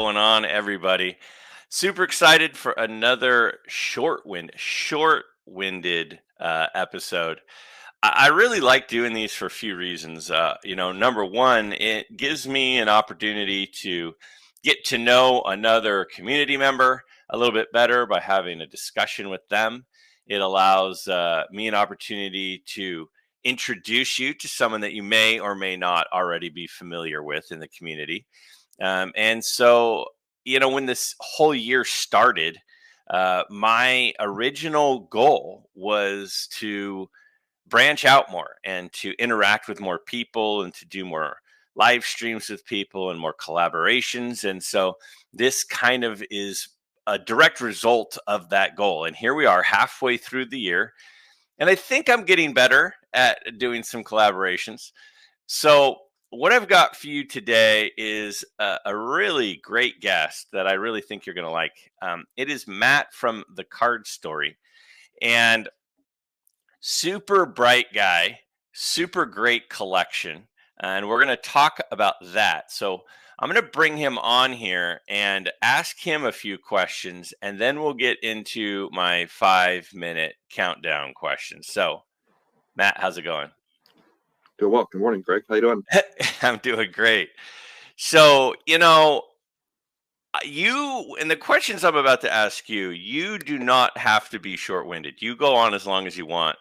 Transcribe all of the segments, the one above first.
going on, everybody? Super excited for another short-winded episode. I really like doing these for a few reasons. Number one, it gives me an opportunity to get to know another community member a little bit better by having a discussion with them. It allows me an opportunity to introduce you to someone that you may or may not already be familiar with in the community. And so, when this whole year started, my original goal was to branch out more and to interact with more people and to do more live streams with people and more collaborations. And so this kind of is a direct result of that goal. And here we are halfway through the year. And I think I'm getting better at doing some collaborations. So, what I've got for you today is a really great guest that I really think you're going to like. It is Matt from The Card Story. And super bright guy, super great collection. And we're going to talk about that. So, I'm going to bring him on here and ask him a few questions, and then we'll get into my 5-minute countdown questions. So, Matt, how's it going? Doing well. Good morning, Greg. How you doing? I'm doing great. So, you and the questions I'm about to ask you, you do not have to be short-winded. You go on as long as you want.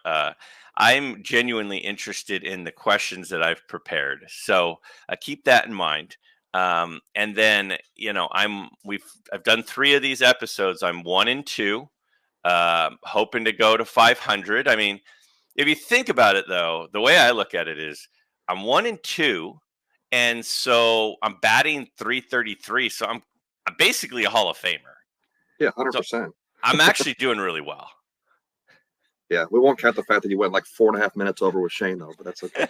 I'm genuinely interested in the questions that I've prepared, so keep that in mind. And then, I've done 3 of these episodes. I'm 1 and 2, hoping to go to 500. I mean, if you think about it, though, the way I look at it is I'm 1 and 2, and so I'm batting .333. So I'm basically a Hall of Famer. Yeah, So 100%. I'm actually doing really well. Yeah, we won't count the fact that you went like 4.5 minutes over with Shane, though, but that's okay.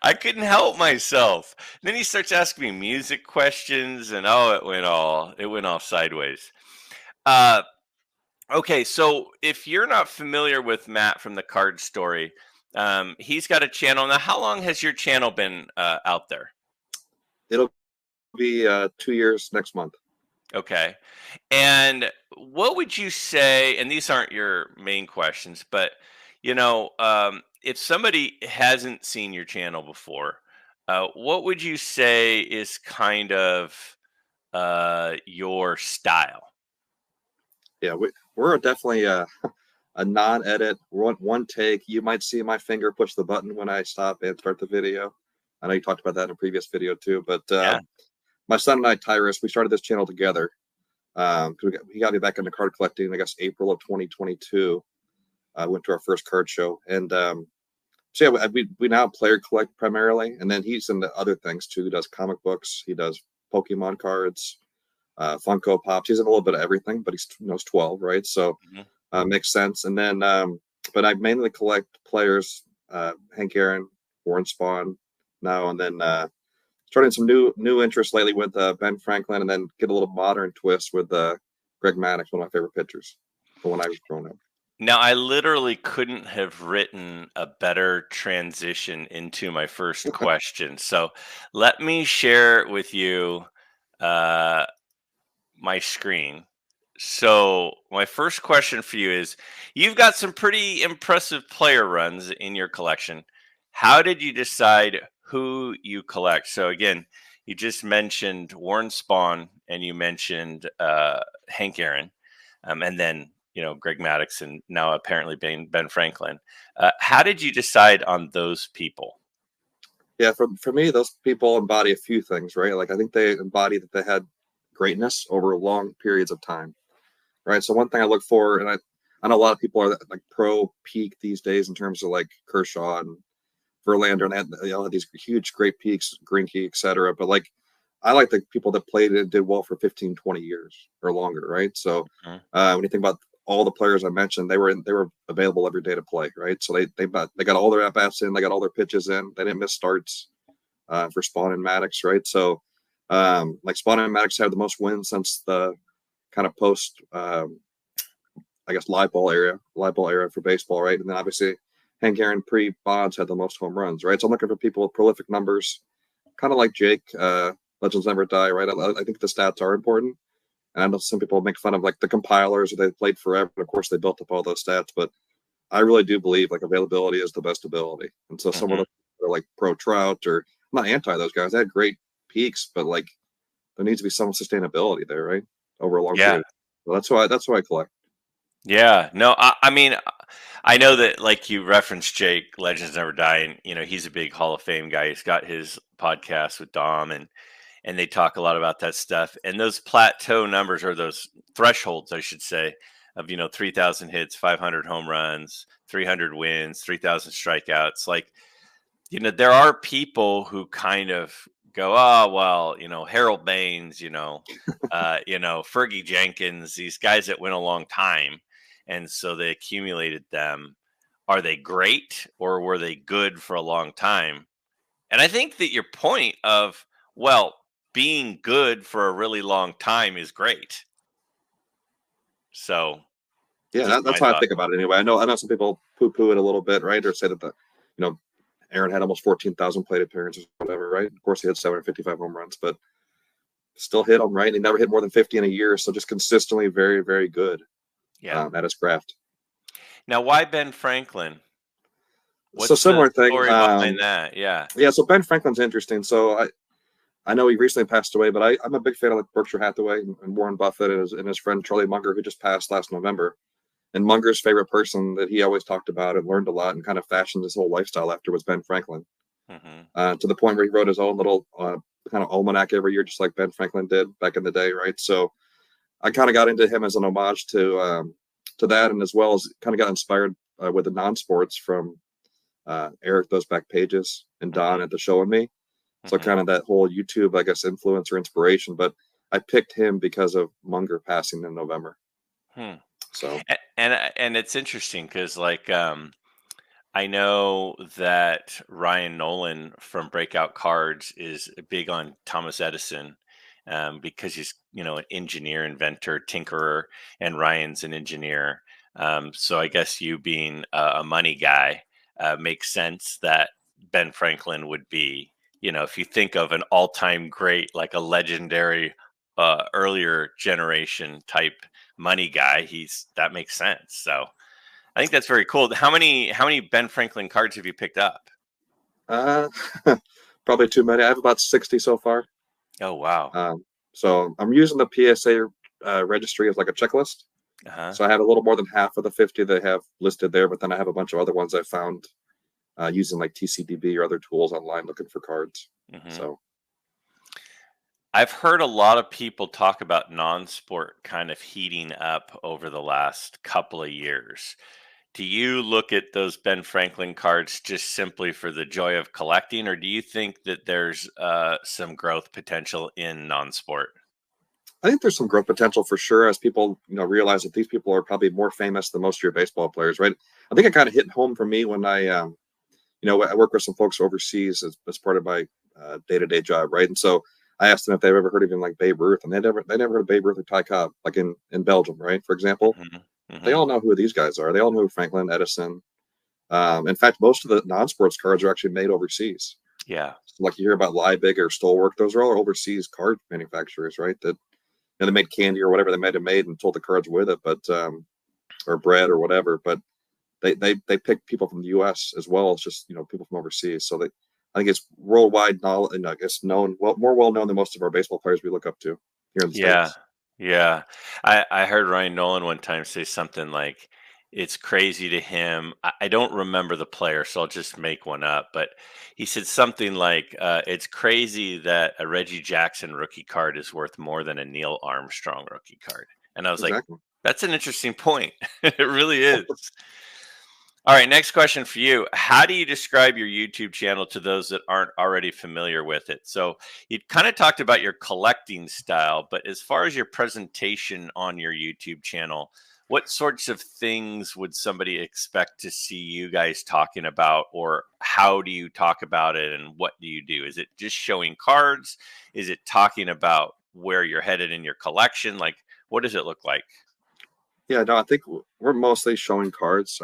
I couldn't help myself. Then he starts asking me music questions, and it went all sideways. Okay, so if you're not familiar with Matt from The Card Story, he's got a channel. Now, how long has your channel been out there? It'll be 2 years next month. Okay. And what would you say, and these aren't your main questions, but, if somebody hasn't seen your channel before, what would you say is kind of your style? Yeah, we're definitely a non-edit, one take. You might see my finger push the button when I stop and start the video. I know you talked about that in a previous video too, but Yeah. my son and I, Tyrus, we started this channel together. He got me back into card collecting, I guess, April of 2022. I went to our first card show. And so, yeah, we now player collect primarily. And then he's into other things, too. He does comic books. He does Pokemon cards, Funko Pops. He's in a little bit of everything, but he's 12, right? So makes sense. And then, but I mainly collect players, Hank Aaron, Warren Spahn now, and then starting some new interest lately with Ben Franklin, and then get a little modern twist with Greg Maddux, one of my favorite pitchers from when I was growing up. Now, I literally couldn't have written a better transition into my first question. So let me share with you my screen. So my first question for you is, you've got some pretty impressive player runs in your collection. How did you decide who you collect? So again, you just mentioned Warren Spahn and you mentioned Hank Aaron, and then Greg Maddux, and now apparently Ben Franklin. How did you decide on those people? Yeah, for me, those people embody a few things, right? Like I think they embody that they had greatness over long periods of time, right? So one thing I look for, and I know a lot of people are like pro peak these days in terms of like Kershaw and Verlander, and they all had these huge, great peaks, Greinke, et cetera. But like, I like the people that played and did well for 15, 20 years or longer, right? So when you think about all the players I mentioned, they were available every day to play, right? So they got all their at-bats in, they got all their pitches in, they didn't miss starts for Spahn and Maddux, right? So like Spahn and Maddux had the most wins since the kind of post, I guess, live ball era for baseball, right? And then obviously Hank Aaron pre-Bonds had the most home runs, right? So I'm looking for people with prolific numbers, kind of like Jake, Legends Never Die, right? I think the stats are important. And I know some people make fun of like the compilers, or they played forever, and of course they built up all those stats. But I really do believe like availability is the best ability. And so some of Hmm. them are like pro Trout, or I'm not anti those guys. They had great peaks, but like there needs to be some sustainability there, right? Over a long Yeah. period. So that's why I collect. Yeah. No, I mean, I know that like you referenced Jake, Legends Never Die, and he's a big Hall of Fame guy. He's got his podcast with Dom, and they talk a lot about that stuff. And those plateau numbers, or those thresholds, I should say, of 3,000 hits, 500 home runs, 300 wins, 3,000 strikeouts. Like, there are people who kind of go, oh well, Harold Baines, Fergie Jenkins, these guys that went a long time, and so they accumulated them. Are they great, or were they good for a long time? And I think that your point of, well, being good for a really long time is great. So, Yeah, just that's my how I thought. think about it anyway. I know some people poo poo it a little bit, right? Or say that you know, Aaron had almost 14,000 plate appearances, whatever, right? Of course, he had 755 home runs, but still hit them, right? And he never hit more than 50 in a year. So just consistently very, very good Yeah. at his craft. Now, why Ben Franklin? So What's the similar thing. story behind that? Yeah. Yeah, so Ben Franklin's interesting. So I know he recently passed away, but I'm a big fan of like Berkshire Hathaway and Warren Buffett and his friend Charlie Munger, who just passed last November. And Munger's favorite person that he always talked about and learned a lot and kind of fashioned his whole lifestyle after was Ben Franklin. Hmm. To the point where he wrote his own little kind of almanac every year, just like Ben Franklin did back in the day, right? So I kind of got into him as an homage to that, and as well as kind of got inspired with the non-sports from Eric Those Back Pages and Don Hmm. at the Show and Me. So Hmm. kind of that whole YouTube, I guess, influence or inspiration. But I picked him because of Munger passing in November. Hmm. So And it's interesting because, like, I know that Ryan Nolan from Breakout Cards is big on Thomas Edison, because he's an engineer, inventor, tinkerer, and Ryan's an engineer. So I guess you being a money guy, makes sense that Ben Franklin would be, if you think of an all-time great, like a legendary, earlier generation type money guy, that makes sense. So I think that's very cool. How many Ben Franklin cards have you picked up? uh, probably too many. I have about 60 so far. Oh wow. So I'm using the PSA registry as like a checklist. Uh-huh. So I have a little more than half of the 50 they have listed there, but then I have a bunch of other ones I found using like TCDB or other tools online looking for cards. Hmm. So I've heard a lot of people talk about non-sport kind of heating up over the last couple of years. Do you look at those Ben Franklin cards just simply for the joy of collecting, or do you think that there's some growth potential in non-sport? I think there's some growth potential for sure as people, realize that these people are probably more famous than most of your baseball players, right? I think it kind of hit home for me when I work with some folks overseas as part of my day-to-day job, right? And so I asked them if they've ever heard of even like Babe Ruth, and they never heard of Babe Ruth or Ty Cobb, like in Belgium, right? For example, Hmm. they Hmm. all know who these guys are. They all know who Franklin, Edison. In fact, most of the non-sports cards are actually made overseas. Yeah. So like you hear about Liebig or Stolwerk, those are all overseas card manufacturers, right? That they made candy or whatever they might have made and sold the cards with it, but or bread or whatever. But they pick people from the U.S. as well as just people from overseas. So I think it's worldwide knowledge, and I guess more well known than most of our baseball players we look up to here in the Yeah, states. yeah. I heard Ryan Nolan one time say something like, "It's crazy to him." I don't remember the player, so I'll just make one up. But he said something like, "It's crazy that a Reggie Jackson rookie card is worth more than a Neil Armstrong rookie card." And I was like, Exactly. "That's an interesting point. It really is." All right, next question for you. How do you describe your YouTube channel to those that aren't already familiar with it? So, you kind of talked about your collecting style, but as far as your presentation on your YouTube channel, what sorts of things would somebody expect to see you guys talking about, or how do you talk about it, and what do you do? Is it just showing cards? Is it talking about where you're headed in your collection? Like, what does it look like? Yeah, no, I think we're mostly showing cards.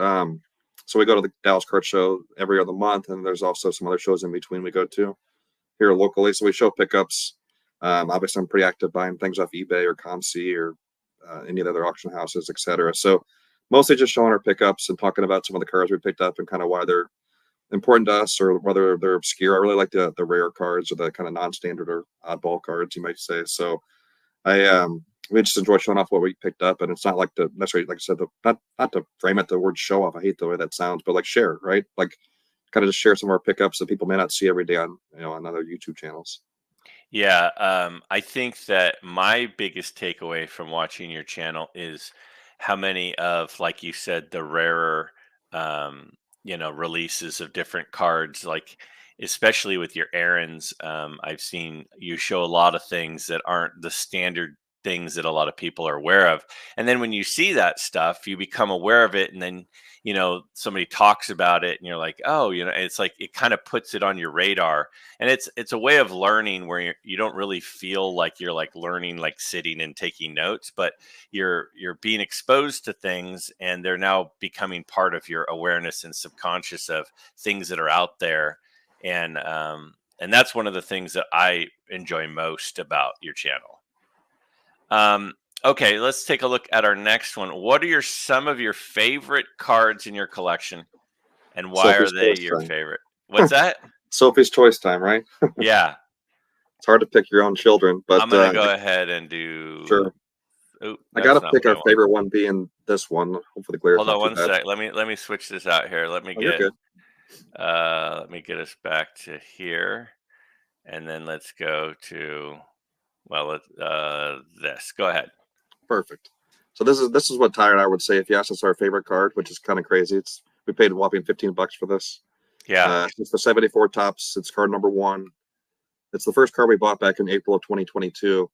So we go to the Dallas Card Show every other month, and there's also some other shows in between we go to here locally. So we show pickups. Obviously, I'm pretty active buying things off eBay or ComC or any of the other auction houses, etc. So mostly just showing our pickups and talking about some of the cards we picked up and kind of why they're important to us or whether they're obscure. I really like the rare cards or the kind of non-standard or oddball cards, you might say. So I we just enjoy showing off what we picked up, and it's not like to necessarily, like I said, not to frame it the word show off. I hate the way that sounds, but like share, right? Like kind of just share some of our pickups that people may not see every day on on other YouTube channels. Yeah, I think that my biggest takeaway from watching your channel is how many of, like you said, the rarer, um, releases of different cards, like especially with your errands. I've seen you show a lot of things that aren't the standard things that a lot of people are aware of. And then when you see that stuff, you become aware of it, and then somebody talks about it, and you're like, oh, it's like it kind of puts it on your radar, and it's a way of learning where you don't really feel like you're like learning, like sitting and taking notes, but you're being exposed to things, and they're now becoming part of your awareness and subconscious of things that are out there. And that's one of the things that I enjoy most about your channel. um okay, let's take a look at our next one. What are some of your favorite cards in your collection, and why are Sophie's they choice your time. favorite? What's that? Sophie's choice time, right? Yeah. It's hard to pick your own children, but I'm gonna go ahead and do. sure. Oh, I got that's to not pick what I our want. favorite one being this one. Hopefully, the glare is Hold not on too one bad. sec. Let me switch this out here. Oh, you're good. Let me get us back to here, and then let's go to, well, this. Go ahead. Perfect. So this is what Tyler and I would say if you asked us our favorite card, which is kind of crazy. It's we paid a whopping $15 for this. Yeah. It's the 74 tops. It's card number one. It's the first card we bought back in April of 2022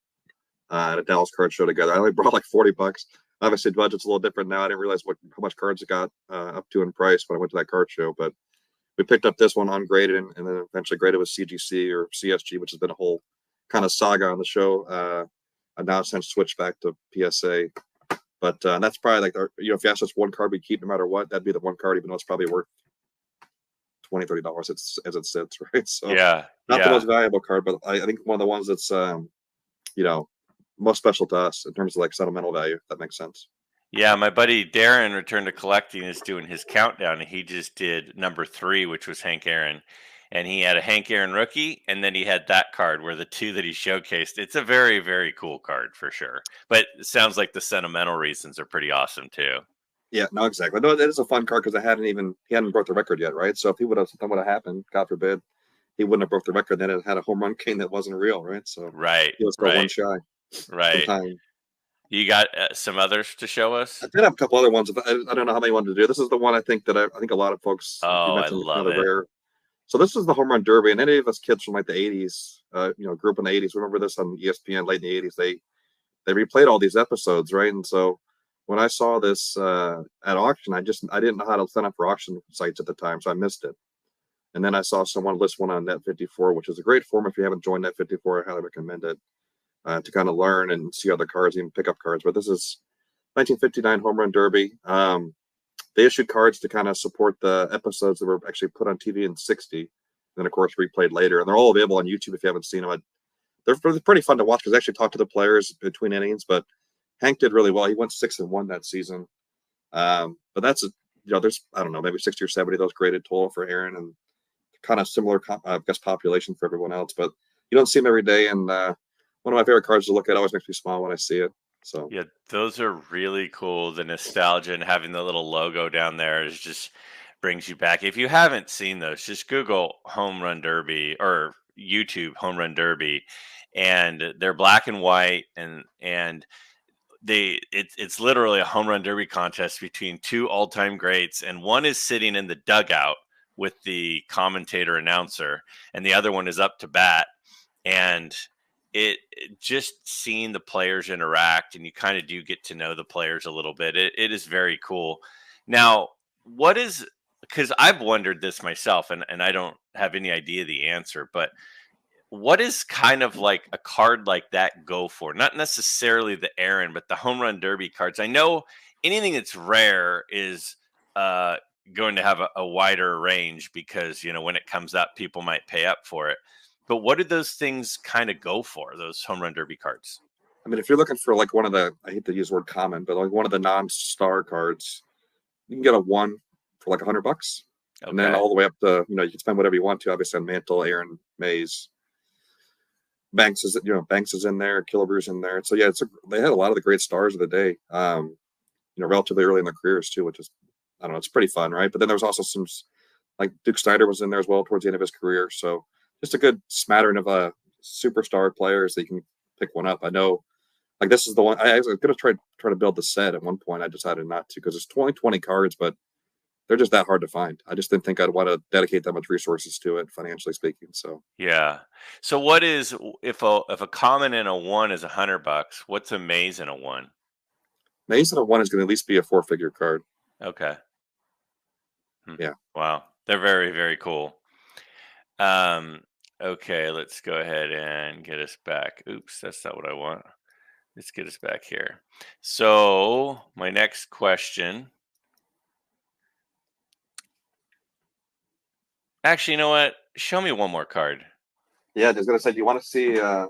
at a Dallas card show together. I only brought like $40. Obviously, the budget's a little different now. I didn't realize how much cards it got up to in price when I went to that card show, but we picked up this one ungraded and then eventually graded with CGC or CSG, which has been a whole kind of saga on the show. I've now since switched back to PSA, but that's probably like if you ask us one card we keep no matter what, that'd be the one card, even though it's probably worth $20-$30 as it sits, right? So Yeah. not the Yeah. most valuable card, but I think one of the ones that's you know most special to us in terms of like sentimental value. If that makes sense. Yeah, my buddy Darren, Return to Collecting, is doing his countdown, and he just did number 3, which was Hank Aaron. And he had a Hank Aaron rookie, and then he had that card where the two that he showcased. It's a very, very cool card for sure. But it sounds like the sentimental reasons are pretty awesome too. Yeah, no, exactly. No, it is a fun card because he hadn't broke the record yet, right? So if he would have something would have happened, God forbid, he wouldn't have broke the record. Then it had a home run king that wasn't real, right? So Right, he was still one right, shy. right. Sometime You got some others to show I us? did have a couple other ones. But I don't know how many wanted to do. This is the one I think that I think a lot of folks, like you Oh, I mentioned, kind love of it. rare. So this is the home run derby, and any of us kids from like the '80s, grew up in the '80s, remember this on ESPN late in the '80s. They replayed all these episodes, right? And so when I saw this at auction, I didn't know how to sign up for auction sites at the time, so I missed it. And then I saw someone list one on Net 54, which is a great forum. If you haven't joined Net 54, I highly recommend it to kind of learn and see other cards, even pick up cards. But this is 1959 Home Run Derby. They issued cards to kind of support the episodes that were actually put on TV in '60, and then of course replayed later. And they're all available on YouTube if you haven't seen them. They're pretty fun to watch because they actually talk to the players between innings. But Hank did really well. He went 6-1 that season. But that's there's I don't know maybe 60 or 70 of those graded total for Aaron and kind of similar I guess population for everyone else. But you don't see them every day. And one of my favorite cards to look at always makes me smile when I see it. So Yeah, those are really cool. The nostalgia and having the little logo down there is just brings you back. If you haven't seen those, just Google Home Run Derby or YouTube Home Run Derby, and they're black and white, and it's literally a home run derby contest between two all-time greats, and one is sitting in the dugout with the commentator announcer, and the other one is up to bat. And just seeing the players interact, and you kind of do get to know the players a little bit. It is very cool. Now, what is, because I've wondered this myself, and I don't have any idea the answer, but what is kind of like a card like that go for? Not necessarily the Aaron, but the home run derby cards. I know anything that's rare is uh, going to have a wider range because when it comes up, people might pay up for it. But what did those things kind of go for? Those home run derby cards? I mean, if you're looking for like one of the, I hate to use the word common, but like one of the non-star cards, you can get a one for like $100, and then Okay. all the way up to, you can spend whatever you want to. Obviously, on Mantle, Aaron, Mays, Banks is in there, Killabrew's in there. So yeah, they had a lot of the great stars of the day. Relatively early in their careers too, which is, I don't know, it's pretty fun, right? But then there was also some, like Duke Snyder was in there as well towards the end of his career. So just a good smattering of superstar players that you can pick one up. I know, like this is the one I was going to try to build the set at one point. I decided not to because it's 20 cards, but they're just that hard to find. I just didn't think I'd want to dedicate that much resources to it, financially speaking. So Yeah. So what is if a common and a one is $100? What's a maze and a one? Mason of one is going to at least be a four-figure card. Okay. Yeah. Wow. They're very, very cool. Um, okay, let's go ahead and get us back. Oops, that's not what I want. Let's get us back here. So my next question. Actually, you know what? Show me one more card. Yeah, I was going to say, do you want to see? I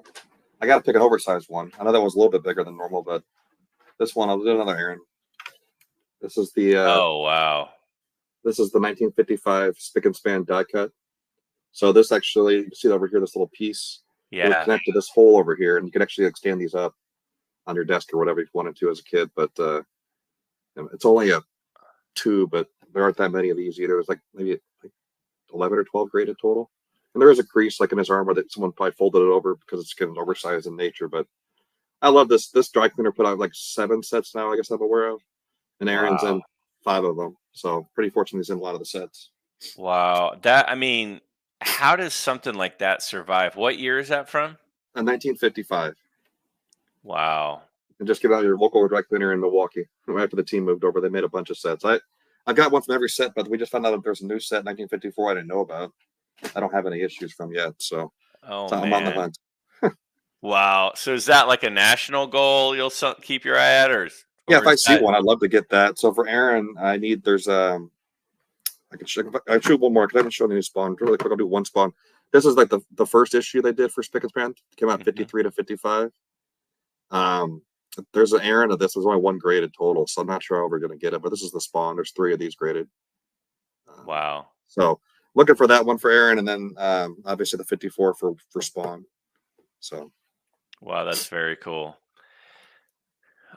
got to pick an oversized one. I know that was a little bit bigger than normal, but this one, I'll do another Aaron. This is Oh wow. the 1955 spick and span die cut. So this actually, you can see over here, this little piece. It would Yeah. connect to this hole over here, and you can actually stand these up on your desk or whatever you wanted to as a kid. But it's only a two, but there aren't that many of these either. There's like maybe like 11 or 12 graded total. And there is a crease like in his arm where someone probably folded it over because it's getting oversized in nature. But I love this. This dry cleaner put out like 7 sets now, I guess I'm aware of. And Aaron's in Wow. 5 of them. So pretty fortunate he's in a lot of the sets. Wow. How does something like that survive? What year is that from? 1955. Wow. And just get out of your local dry cleaner in Milwaukee. After the team moved over, they made a bunch of sets. I've got one from every set, but we just found out that there's a new set 1954 I didn't know about. I don't have any issues from yet, so Oh I'm on the man. hunt. Wow. So is that like a national goal you'll keep your eye at, Yeah, or if I is see that one, I'd love to get that. So for Aaron, there's I shoot one more because I haven't shown any Spawn. Really quick, I'll do one Spawn. This is like the first issue they did for Spick and Span. It came out Mhm. 53 to 55. Um, there's an Aaron of this. There's only one graded total, so I'm not sure how we're gonna get it. But this is the Spawn. There's 3 of these graded. Um, Wow. so looking for that one for Aaron, and then obviously the 54 for Spawn. So Wow, that's very cool.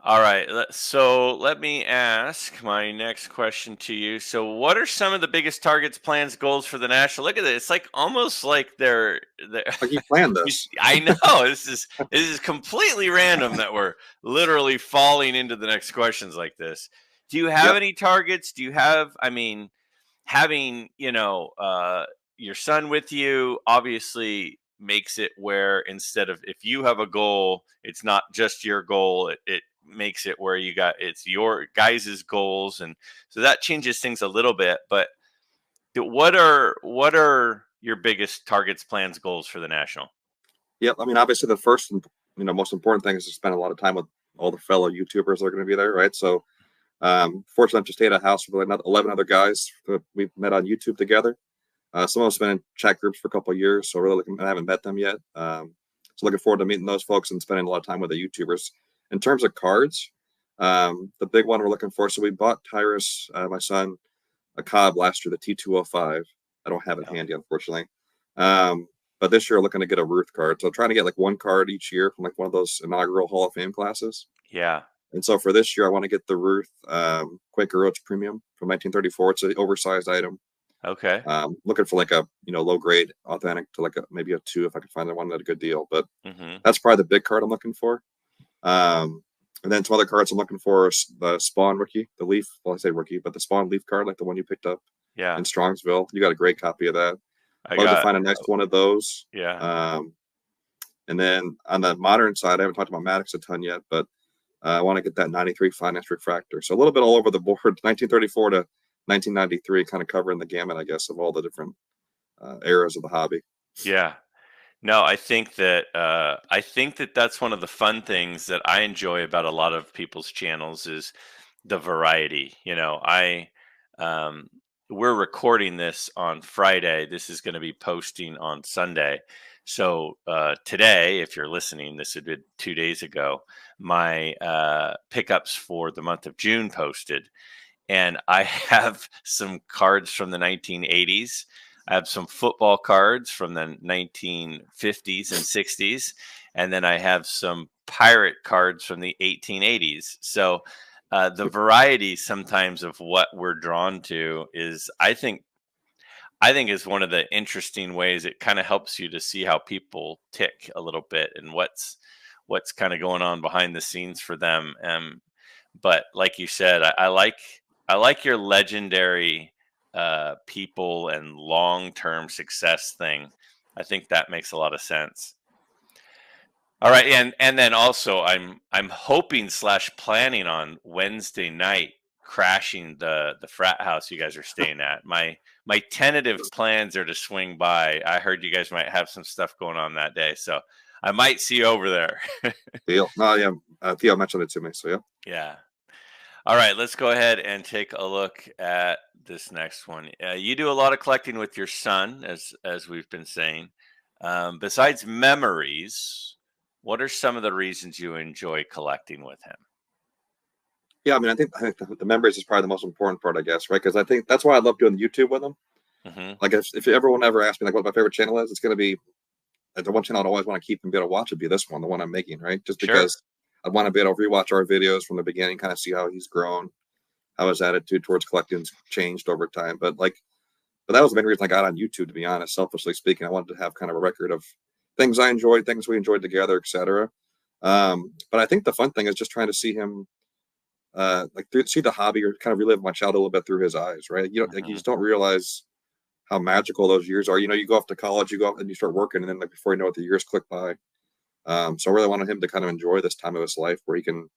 All right. So let me ask my next question to you. So, what are some of the biggest targets, plans, goals for the national? Look at this. It's like almost like they're like you planned this. I know this is completely random that we're literally falling into the next questions like this. Do you have Yep. any targets? Do you have? Having your son with you obviously makes it where instead of if you have a goal, it's not just your goal. It makes it where it's your guys' goals, and so that changes things a little bit. But what are your biggest targets, plans, goals for the national? Yep. I mean, obviously the first and most important thing is to spend a lot of time with all the fellow YouTubers that are going to be there, right? So fortunately, I've just stayed at a house with 11 other guys that we've met on YouTube together. Some of us have been in chat groups for a couple of years, so really I haven't met them yet. So looking forward to meeting those folks and spending a lot of time with the YouTubers. In terms of cards, the big one we're looking for. So we bought Tyrus, my son, a Cobb last year, the T205. I don't have it Yeah. handy, unfortunately. But this year, looking to get a Ruth card. So trying to get like one card each year from like one of those inaugural Hall of Fame classes. Yeah. And so for this year, I want to get the Ruth Quaker Oats Premium from 1934. It's an oversized item. Okay. Looking for like a low grade authentic to like maybe a 2 if I can find one at a good deal. But Hmm. that's probably the big card I'm looking for. And then some other cards I'm looking for is the Spawn rookie, the Leaf. Well, I say rookie, but the Spawn Leaf card, like the one you picked up Yeah. in Strongsville. You got a great copy of that. I Love to got. find a nice one of those. Yeah. And then on the modern side, I haven't talked about Maddox a ton yet, but I want to get that 93 finance refractor. So a little bit all over the board, 1934 to 1993, kind of covering the gamut, I guess, of all the different eras of the hobby. Yeah. No, I think that that's one of the fun things that I enjoy about a lot of people's channels is the variety. We're recording this on Friday. This is going to be posting on Sunday. So today, if you're listening, this had been 2 days ago, my pickups for the month of June posted, and I have some cards from the 1980s. I have some football cards from the 1950s and 60s, and then I have some pirate cards from the 1880s. So the variety sometimes of what we're drawn to is, I think is one of the interesting ways. It kind of helps you to see how people tick a little bit and what's kind of going on behind the scenes for them. But like you said, I like your legendary people and long term success thing. I think that makes a lot of sense. All right, and then also I'm hoping slash planning on Wednesday night crashing the frat house you guys are staying at. My tentative plans are to swing by. I heard you guys might have some stuff going on that day, so I might see you over there. Deal. No, yeah. Theo mentioned it to me, so yeah. Yeah. All right, let's go ahead and take a look at this next one. You do a lot of collecting with your son, as we've been saying. Besides memories, what are some of the reasons you enjoy collecting with him? Yeah, I mean, I think the memories is probably the most important part, I guess, right? Because I think that's why I love doing the YouTube with them. Hmm. Like, if everyone ever asks me like what my favorite channel is, it's going to be the one channel I'd always want to keep and be able to watch would be this one, the one I'm making, right? Just Sure. because I want to be able to rewatch our videos from the beginning, kind of see how he's grown, how his attitude towards collecting's changed over time. But that was the main reason I got on YouTube, to be honest. Selfishly speaking, I wanted to have kind of a record of things I enjoyed, things we enjoyed together, etc. But I think the fun thing is just trying to see him, see the hobby or kind of relive my childhood a little bit through his eyes, right? Like you Hmm. just don't realize how magical those years are. You go off to college, you go off and you start working, and then like before you know it, the years click by. So I really wanted him to kind of enjoy this time of his life where he can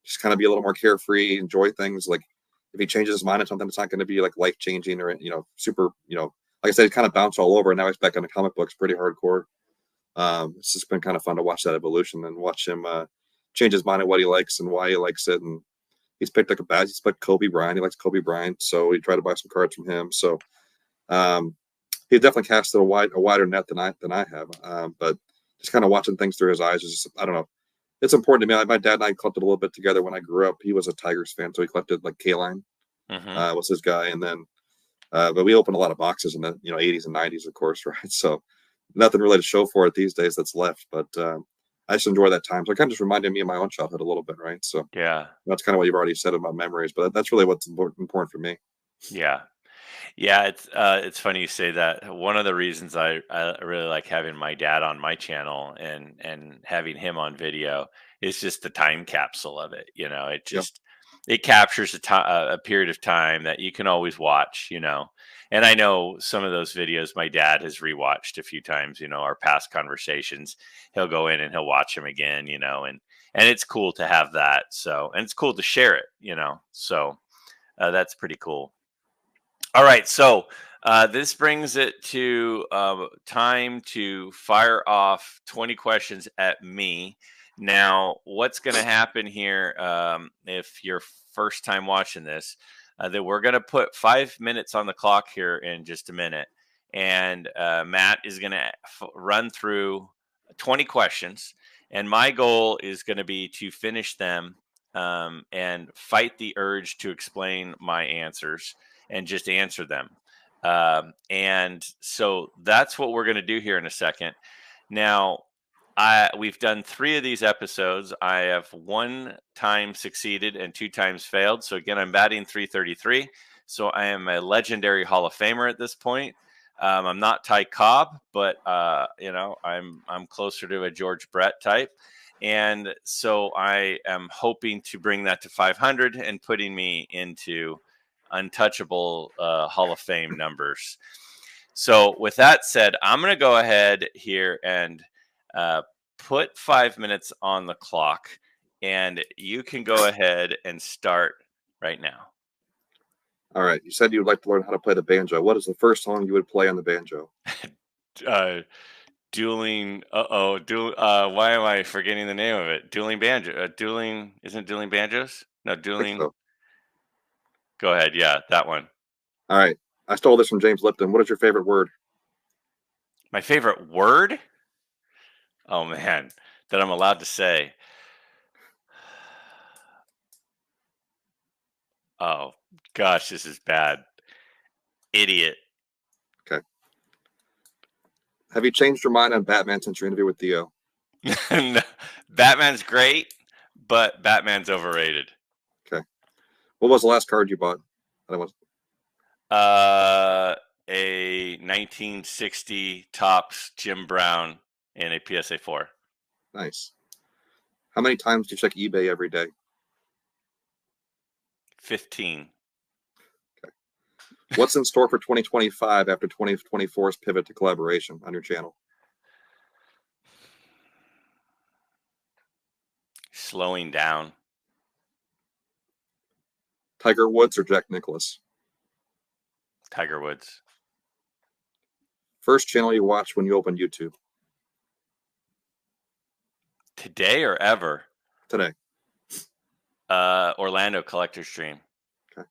just kind of be a little more carefree, enjoy things. Like if he changes his mind on something, it's not going to be like life changing or super. Like I said, he kind of bounced all over. And now he's back on the comic books, pretty hardcore. It's just been kind of fun to watch that evolution and watch him change his mind on what he likes and why he likes it. And he's picked like a badge. He's picked Kobe Bryant. He likes Kobe Bryant, so we tried to buy some cards from him. So um, he definitely casted a wider net than I have. But just kind of watching things through his eyes is just, I don't know. It's important to me. Like my dad and I collected a little bit together when I grew up. He was a Tigers fan, so he collected like K-Line Hmm. was his guy, and then but we opened a lot of boxes in the 80s and 90s, of course, right? So nothing really to show for it these days that's left. But I just enjoy that time. So it kind of just reminded me of my own childhood a little bit, right? So Yeah. that's kind of what you've already said about memories, but that's really what's important for me. Yeah. Yeah, it's funny you say that. One of the reasons I really like having my dad on my channel and having him on video is just the time capsule of it. It Yeah. just it captures a period of time that you can always watch. And I know some of those videos my dad has rewatched a few times. Our past conversations. He'll go in and he'll watch them again. And it's cool to have that. So and it's cool to share it. So that's pretty cool. All right, so this brings it to time to fire off 20 questions at me. Now, what's going to happen here if you're first time watching this? That we're going to put 5 minutes on the clock here in just a minute, and Matt is going to run through 20 questions, and my goal is going to be to finish them and fight the urge to explain my answers and just answer them. And so that's what we're going to do here in a second. Now, we've done 3 of these episodes. I have 1 time succeeded and 2 times failed. So again, I'm batting 333. So I am a legendary Hall of Famer at this point. I'm not Ty Cobb, but I'm closer to a George Brett type. And so I am hoping to bring that to 500 and putting me into untouchable Hall of Fame numbers. So, with that said, I'm going to go ahead here and uh, put 5 minutes on the clock, and you can go ahead and start right now. All right. You said you would like to learn how to play the banjo. What is the first song you would play on the banjo? uh, Dueling. Why am I forgetting the name of it? Dueling banjo. Dueling. Isn't it dueling banjos? No, I think dueling. so. Go ahead. Yeah, that one. All right. I stole this from James Lipton. What is your favorite word? My favorite word? Oh man, that I'm allowed to say. Oh gosh, this is bad. Idiot. Okay. Have you changed your mind on Batman since your interview with Theo? No, Batman's great, but Batman's overrated. Okay. What was the last card you bought? That was Uh, a 1960 Topps Jim Brown and a PSA 4. nice. How many times do you check eBay every day? 15. Okay. What's in store for 2025 after 2024's pivot to collaboration on your channel? Slowing down. Tiger Woods or Jack Nicklaus? Tiger Woods. First channel you watched when you opened YouTube? Today or ever? Today. Orlando Collector's Dream. Okay.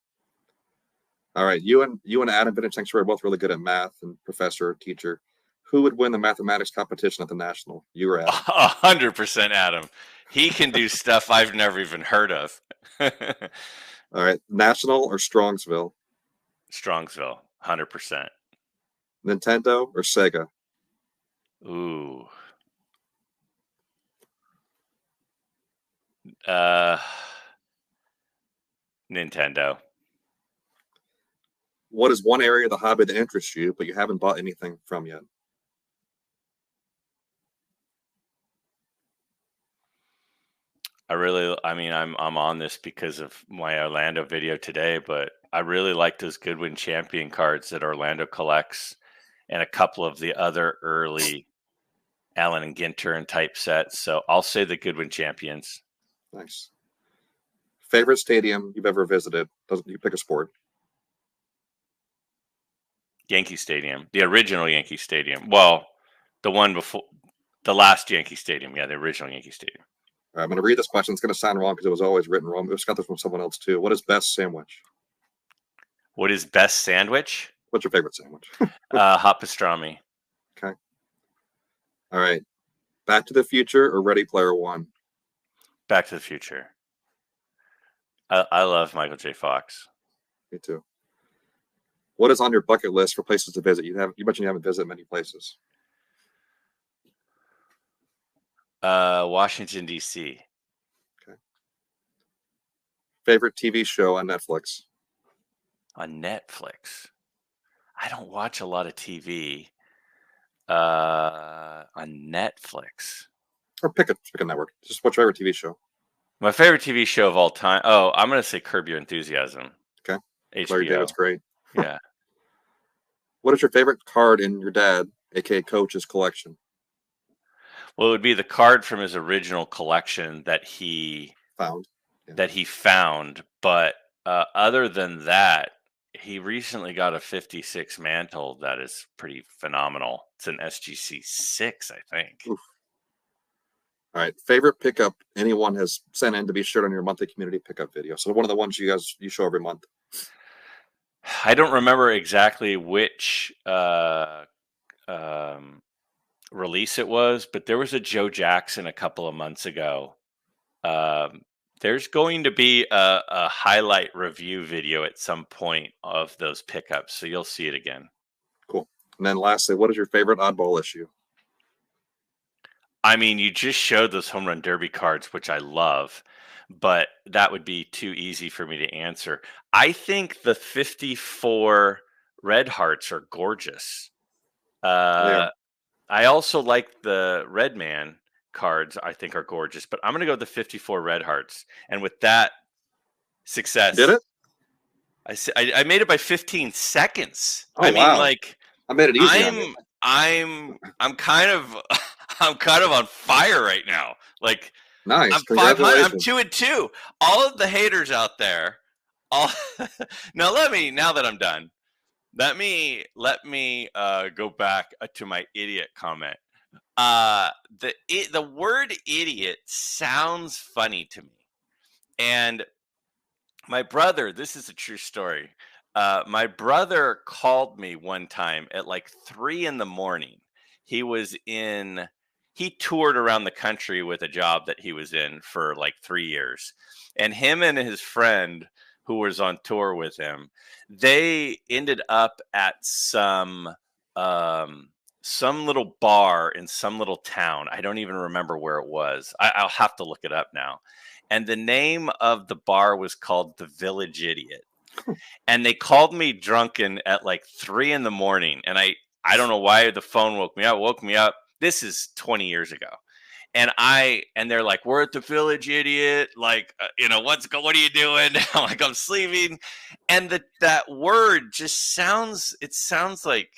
All right. You and Adam Vintage Sanctuary are both really good at math and professor or teacher. Who would win the mathematics competition at the national? You or Adam? 100% Adam. He can do stuff I've never even heard of. All right. National or Strongsville? Strongsville. 100%. Nintendo or Sega? Ooh. Uh, Nintendo. What is one area of the hobby that interests you, but you haven't bought anything from yet? I'm on this because of my Orlando video today, but I really like those Goodwin Champion cards that Orlando collects and a couple of the other early Allen and Ginter and type sets. So I'll say the Goodwin Champions. Nice. Favorite stadium you've ever visited? Doesn't you pick a sport? Yankee Stadium, the original Yankee Stadium. Well, the one before the last Yankee Stadium. Yeah, the original Yankee Stadium. All right, I'm going to read this question. It's going to sound wrong because it was always written wrong. It was got this from someone else too. What is best sandwich? What is best sandwich? What's your favorite sandwich? Hot pastrami. Okay. All right. Back to the Future or Ready Player One? Back to the Future. I love Michael J. Fox. Me too. What is on your bucket list for places to visit? You mentioned you haven't visited many places. Washington, D.C. Okay. Favorite TV show on Netflix? On Netflix. I don't watch a lot of TV. On Netflix. Or pick a network. Just what's your favorite TV show? My favorite TV show of all time. Oh, I'm going to say Curb Your Enthusiasm. Okay. HBO. Larry David's great. Yeah. What is your favorite card in your dad, aka Coach's collection? Well, it would be the card from his original collection that he Found. found. But other than that, he recently got a 56 mantle that is pretty phenomenal. It's an SGC 6, I think. Oof. All right. Favorite pickup anyone has sent in to be shared on your monthly community pickup video. So one of the ones you show every month. I don't remember exactly which release it was, but there was a Joe Jackson a couple of months ago. There's going to be a highlight review video at some point of those pickups, so you'll see it again. Cool. And then lastly, what is your favorite oddball issue? I mean, you just showed those home run derby cards, which I love, but that would be too easy for me to answer. I think the 54 Red Hearts are gorgeous. I also like the Red Man cards, I think are gorgeous, but I'm going to go with the 54 Red Hearts. And with that success, did it? I made it by 15 seconds. Oh, I mean, wow. like I made it easy on you. I'm kind of I'm kind of on fire right now. Like nice. I'm 500. I'm 2-2. All of the haters out there. Now that I'm done. Let me go back to my idiot comment. The word idiot sounds funny to me, and my brother. This is a true story. My brother called me one time at like 3 a.m. He was in he toured around the country with a job that he was in for like 3 years. And him and his friend who was on tour with him, they ended up at some little bar in some little town. I don't even remember where it was. I'll have to look it up now. And the name of the bar was called The Village Idiot. And they called me drunken at like 3 in the morning. And I don't know why the phone woke me up. This is 20 years ago. And they're like, we're at the Village Idiot. Like, what are you doing? I'm like, I'm sleeping. And that word just sounds like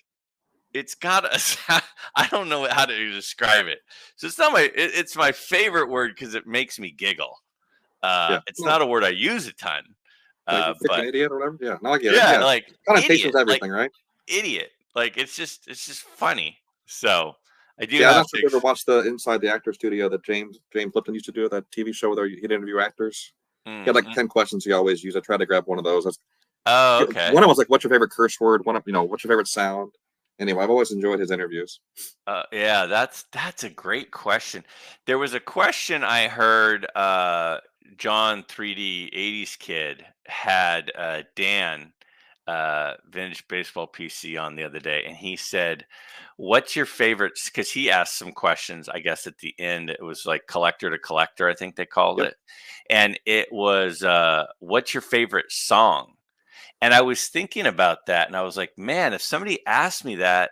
it's got a, I don't know how to describe it. So it's my favorite word because it makes me giggle. It's not a word I use a ton. Like But an idiot or whatever. Yeah, no, I get it. yeah, Yeah, like connotations, idiot, everything, right? idiot. Like it's just funny. So I do Yeah, I'm have not sure if you ever watched the Inside the Actor Studio that James Lipton used to do, that TV show where he'd interview actors. He had like 10 questions he always used. I tried to grab one of those. Oh, okay. One of them was like, "What's your favorite curse word?" One of, what's your favorite sound? Anyway, I've always enjoyed his interviews. Yeah, that's a great question. There was a question I heard John 3D 80s Kid had Dan Vintage Baseball PC on the other day, and he said, "What's your favorite?" Because he asked some questions. I guess at the end, it was like collector to collector, I think they called Yep. it, and it was, "What's your favorite song?" And I was thinking about that, and I was like, "Man, if somebody asked me that,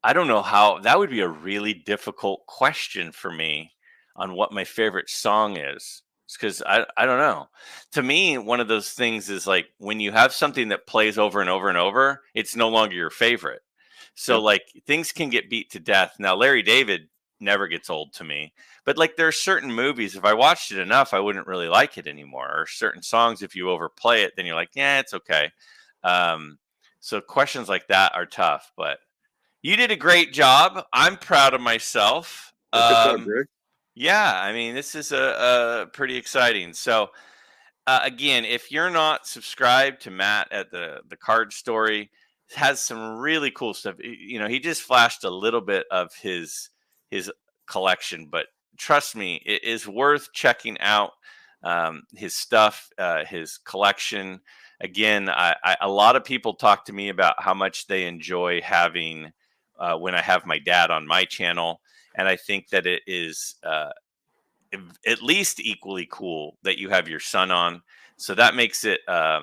I don't know how that would be a really difficult question for me on what my favorite song is." Because I don't know. To me, one of those things is like when you have something that plays over and over and over, it's no longer your favorite. So Yep. like things can get beat to death. Now, Larry David never gets old to me, but like there are certain movies, if I watched it enough, I wouldn't really like it anymore. Or certain songs, if you overplay it, then you're like, yeah, it's okay. So questions like that are tough, but you did a great job. I'm proud of myself. Yeah, good job, Greg. Yeah, I mean, this is a pretty exciting. So, again, if you're not subscribed to Matt at the Card Story, it has some really cool stuff. He just flashed a little bit of his collection, but trust me, it is worth checking out his stuff, his collection. Again, a lot of people talk to me about how much they enjoy having when I have my dad on my channel. And I think that it is at least equally cool that you have your son on. So that makes it a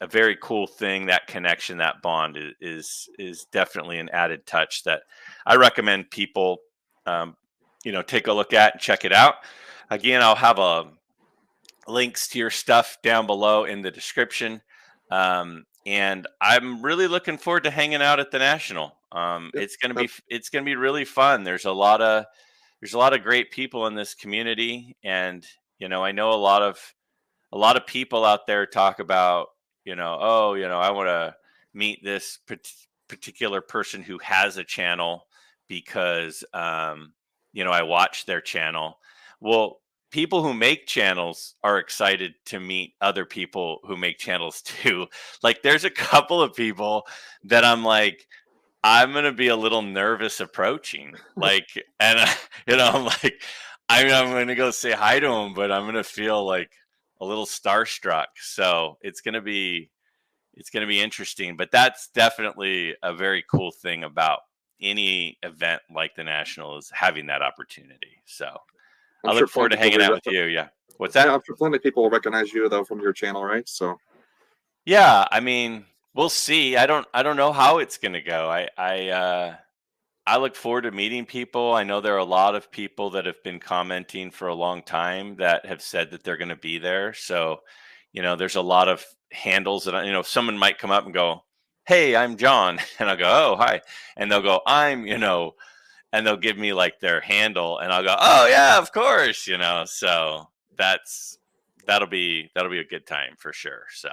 very cool thing. That connection, that bond is definitely an added touch that I recommend people, take a look at and check it out. Again, I'll have links to your stuff down below in the description. And I'm really looking forward to hanging out at the National. Yep. It's gonna be really fun. There's a lot of great people in this community, and I know a lot of people out there talk about, I want to meet this particular person who has a channel because I watch their channel. Well, people who make channels are excited to meet other people who make channels too. Like there's a couple of people that I'm like, I'm gonna be a little nervous approaching, like, and I'm like, I'm gonna go say hi to him, but I'm gonna feel like a little starstruck. So it's gonna be interesting. But that's definitely a very cool thing about any event like the National is having that opportunity. So I'm I sure look forward to plenty of people hanging out will with you. Yeah. What's yeah, that? I'm sure plenty of people will recognize you though from your channel, right? So Yeah. I mean, we'll see. I don't know how it's gonna go. I look forward to meeting people. I know there are a lot of people that have been commenting for a long time that have said that they're going to be there. So, there's a lot of handles that, someone might come up and go, "Hey, I'm John." And I'll go, "Oh, hi." And they'll go, and they'll give me like their handle and I'll go, "Oh yeah, of course." So that'll be a good time for sure. So,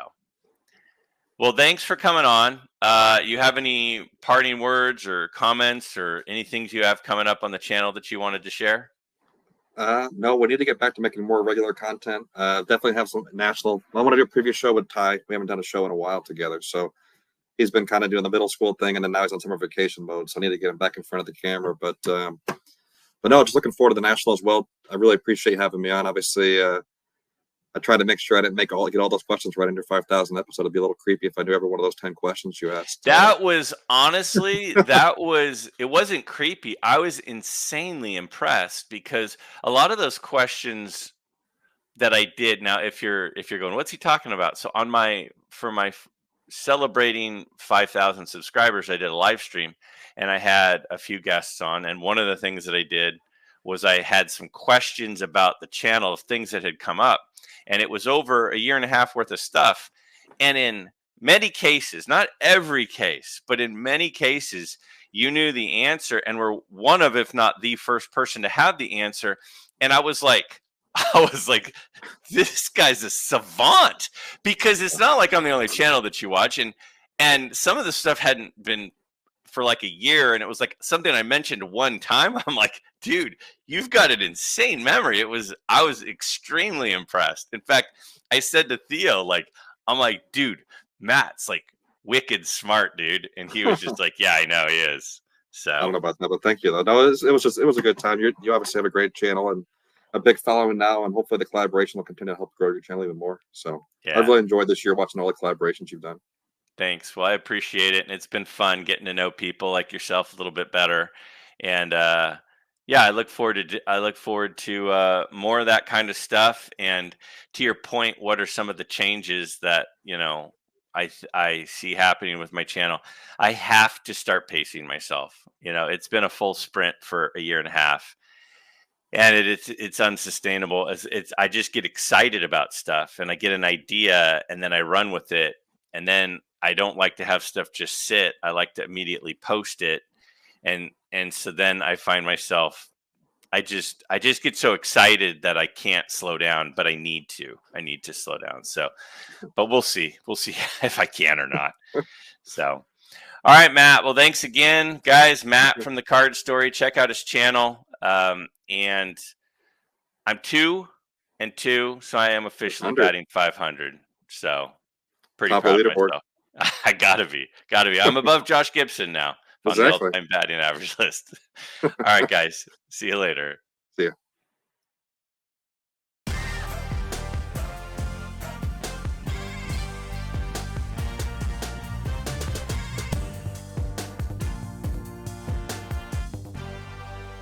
well, thanks for coming on. You have any parting words or comments or any things you have coming up on the channel that you wanted to share? no, we need to get back to making more regular content. Definitely have some national. I want to do a previous show with Ty. We haven't done a show in a while together, so he's been kind of doing the middle school thing, and then now he's on summer vacation mode. So I need to get him back in front of the camera. But but no, just looking forward to the national as well. I really appreciate having me on. Obviously, I tried to make sure I didn't get all those questions right under 5,000 episode. It'd be a little creepy if I knew every one of those 10 questions you asked. That was honestly, it wasn't creepy. I was insanely impressed because a lot of those questions that I did. Now, if you're going, what's he talking about? So on my for my celebrating 5,000 subscribers, I did a live stream and I had a few guests on. And one of the things that I did was I had some questions about the channel of things that had come up, and it was over a year and a half worth of stuff. And in many cases, not every case, but in many cases, you knew the answer and were one of, if not the first person to have the answer. And I was like, this guy's a savant, because it's not like I'm the only channel that you watch. And some of the stuff hadn't been for like a year, and it was like something I mentioned one time. I'm like, dude, you've got an insane memory. I was extremely impressed. In fact, I said to Theo, like, I'm like, dude, Matt's like wicked smart, dude. And he was just like, yeah, I know he is. So I don't know about that, but thank you though. No, it was a good time. You obviously have a great channel and a big following now, and hopefully the collaboration will continue to help grow your channel even more. So yeah. I've really enjoyed this year watching all the collaborations you've done. Thanks. Well, I appreciate it, and it's been fun getting to know people like yourself a little bit better. And yeah, I look forward to more of that kind of stuff. And to your point, what are some of the changes that I see happening with my channel? I have to start pacing myself. It's been a full sprint for a year and a half, and it's unsustainable. I just get excited about stuff, and I get an idea, and then I run with it, and then I don't like to have stuff just sit. I like to immediately post it, and so then I find myself, I just get so excited that I can't slow down, but I need to slow down. So, but we'll see if I can or not. So, all right, Matt. Well, thanks again, guys. Matt from the Card Story. Check out his channel. And I'm 2-2, so I am officially 100. batting 500. So pretty Top of proud the of leaderboard. myself. I gotta be. I'm above Josh Gibson now on the Exactly. all-time batting average list. All right, guys. See you later. See ya.